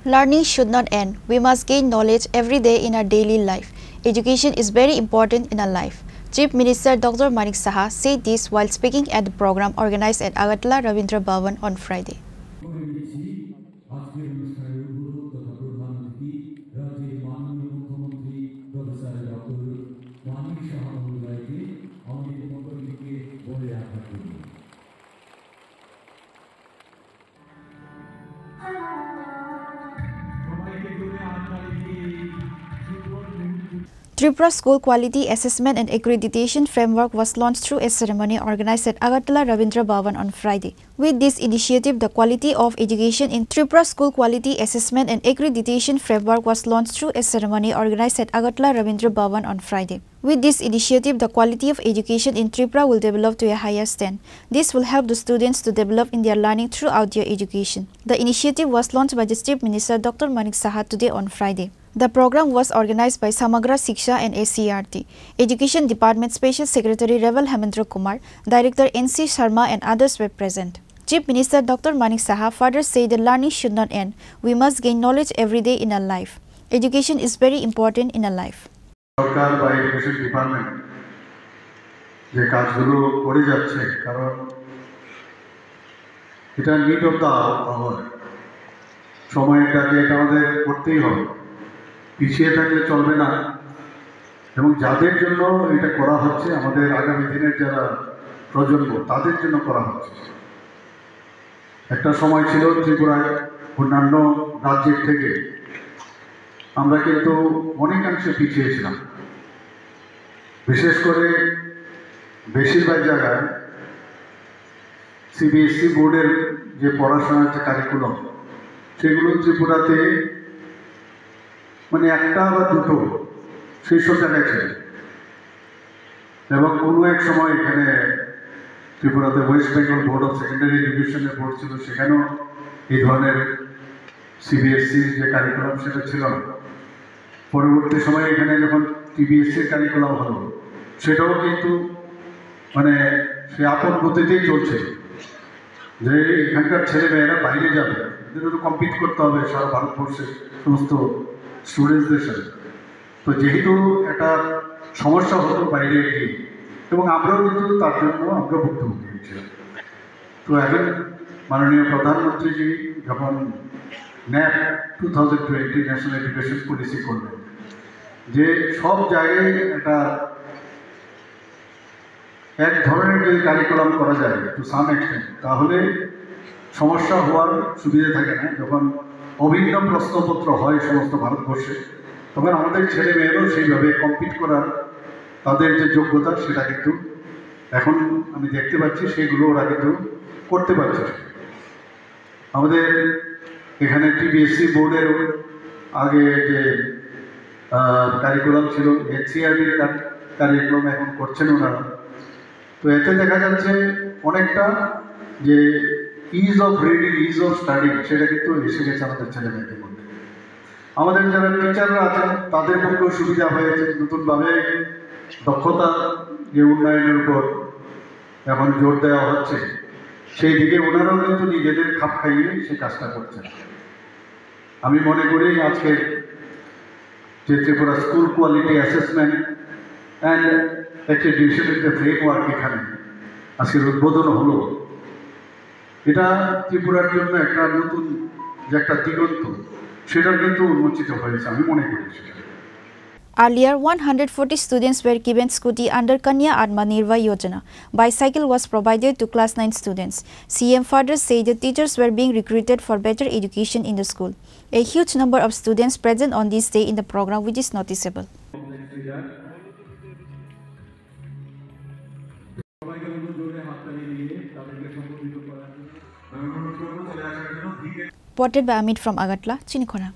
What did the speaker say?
Learning should not end. We must gain knowledge every day in our daily life. Education is very important in our life. Chief Minister Dr. Manik Saha said this while speaking at the program organized at Agartala Rabindra Bhavan on Friday. Tripura School Quality Assessment and Accreditation Framework was launched through a ceremony organized at Agartala Rabindra Bhavan on Friday. With this initiative, the quality of education in Tripura School Quality Assessment and Accreditation Framework was launched through a ceremony organized at Agartala Rabindra Bhavan on Friday. With this initiative, the quality of education in Tripura will develop to a higher stand. This will help the students to develop in their learning throughout their education. The initiative was launched by the Chief Minister Dr. Manik Saha today on Friday. The program was organized by Samagra Shiksha and SCRT. Education Department Special Secretary Reval Hemendra Kumar, Director NC Sharma and others were present. Chief Minister Dr. Manik Saha further said that learning should not end. We must gain knowledge every day in our life. Education is very important in our life. সরকার বা education department যে কাজগুলো করে যাচ্ছে কারণ এটা need of the our সময়টাকে এটা আমাদের করতেই হবে পিছিয়ে থাকলে চলবে না এবং যাদের জন্য এটা করা হচ্ছে আমাদের আগামী দিনের যারা প্রজন্ম তাদের জন্য করা হচ্ছে একটা সময় ছিল ত্রিপুরায় অন্যান্য রাজ্যের থেকে আমরা কিন্তু অনেকাংশে পিছিয়ে ছিলাম বিশেষ করে বেশিরভাগ জায়গায় সিবিএসই বোর্ডের যে পড়াশোনার যে কারিকুলাম সেগুলো ত্রিপুরাতে মানে একটা বা দুটো সেই সব জায়গায় ছিল এবং কোনো এক সময় এখানে ত্রিপুরাতে West Bengal board of secondary এডুকেশনের বোর্ড ছিল সেখানেও এই ধরনের সিবিএসসির যে কারিকুলাম সেটা ছিল না পরবর্তী সময়ে এখানে যখন টিবিএসসির কারিকুলাম হলো সেটাও কিন্তু মানে সে আপন গতিতেই চলছে যে এখানকার ছেলেমেয়েরা বাইরে যাবে এদের তো কম্পিট করতে হবে সারা ভারতবর্ষের সমস্ত স্টুডেন্টসদের সাথে তো যেহেতু একটা সমস্যা হতো বাইরে গিয়ে এবং আমরাও কিন্তু তার জন্য আমরা ভুক্তভোগী হয়েছিলাম তো এখন মাননীয় প্রধানমন্ত্রীজি যখন ন্যাপ 2020 ন্যাশনাল এডুকেশন পলিসি করলেন যে সব জায়গায় একটা এক ধরনের যদি কারিকুলাম করা যায় টু সাম এক্সটেন্ট তাহলে সমস্যা হওয়ার সুবিধা থাকে না যখন অভিন্ন প্রশ্নপত্র হয় সমস্ত ভারতবর্ষে তখন আমাদের ছেলে মেয়েরাও সেইভাবে কম্পিট করার তাদের যে যোগ্যতা সেটা কিন্তু এখন আমি দেখতে পাচ্ছি সেগুলো ওরা কিন্তু করতে পারছে আমাদের এখানে টিবিএসসি বোর্ডের আগে যে কারিকুলাম ছিল এনসিআরটির কারিকুলাম এখন করছেন ওনারা তো এতে দেখা যাচ্ছে অনেকটা যে is of reading is of studying সেটা কিন্তু এসে গেছে আমাদের ছেলে মেয়েদের মধ্যে আমাদের যারা টিচাররা আছেন তাদের পক্ষেও সুবিধা হয়েছে নতুনভাবে দক্ষতা যে উন্নয়নের উপর এখন জোর দেওয়া হচ্ছে সেই দিকে ওনারাও কিন্তু নিজেদের খাপ খাইয়ে সে কাজটা করছেন আমি মনে করি আজকে যে Tripura school quality assessment and অ্যাক্রেডিটেশনের যে ফ্রেমওয়ার্ক এখানে আজকের উদ্বোধন হলো এটা ত্রিপুরার জন্য একটা নতুন যে একটা দিগন্ত সেটা কিন্তু উন্মোচিত হয়েছে আমি মনে করি সেটা Earlier, 140 students were given scooty under Kanya Atmanirbhar Yojana. Bicycle was provided to class 9 students. CM further said that teachers were being recruited for better education in the school. A huge number of students present on this day in the program, which is noticeable. Reported by Amit from Agartala, Chinikhona.